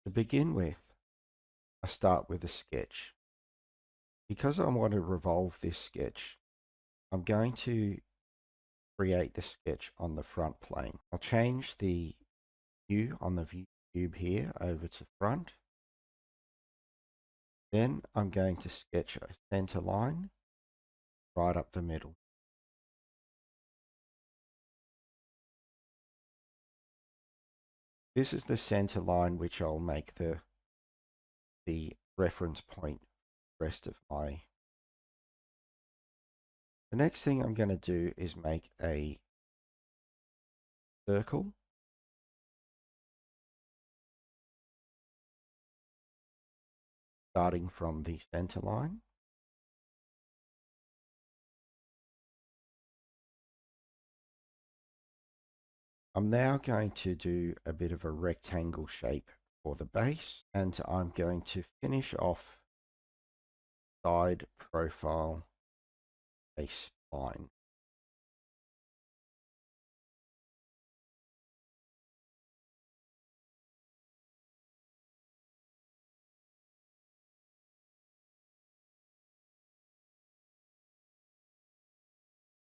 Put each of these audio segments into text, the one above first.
To begin with, I start with a sketch. Because I want to revolve this sketch, I'm going to create the sketch on the front plane. I'll change the view on the view cube here over to front. Then I'm going to sketch a center line right up the middle. This is the center line which I'll make the reference point for the rest of my. The next thing I'm going to do is make a circle. Starting from the center line. I'm now going to do a bit of a rectangle shape for the base, and I'm going to finish off side profile base line.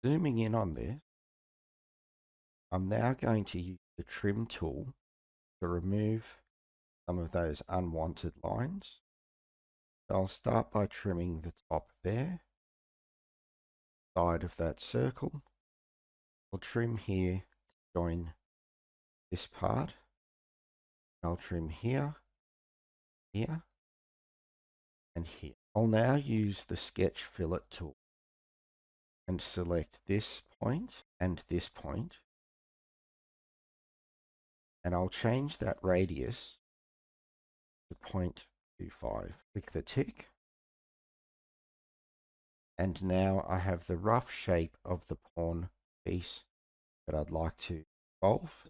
Zooming in on this, I'm now going to use the trim tool to remove some of those unwanted lines. So I'll start by trimming the top there, side of that circle. I'll trim here to join this part. I'll trim here, here, and here. I'll now use the sketch fillet tool and select this point and this point, and I'll change that radius to 0.25. Click the tick, and now I have the rough shape of the pawn piece that I'd like to revolve.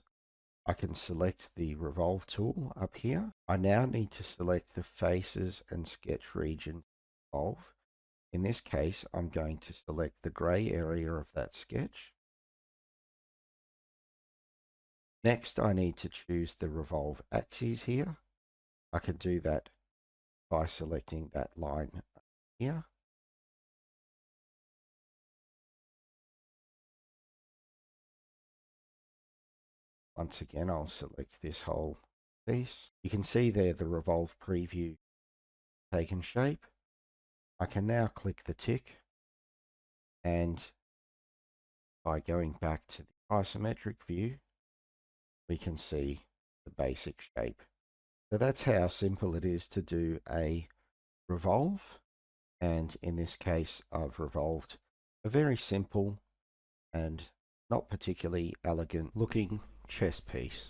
I can select the Revolve tool up here. I now need to select the faces and sketch region to revolve. In this case, I'm going to select the grey area of that sketch. Next, I need to choose the revolve axes here. I can do that by selecting that line here. Once again, I'll select this whole piece. You can see there the revolve preview taken shape. I can now click the tick, and by going back to the isometric view, we can see the basic shape. So that's how simple it is to do a revolve, and in this case I've revolved a very simple and not particularly elegant looking chess piece.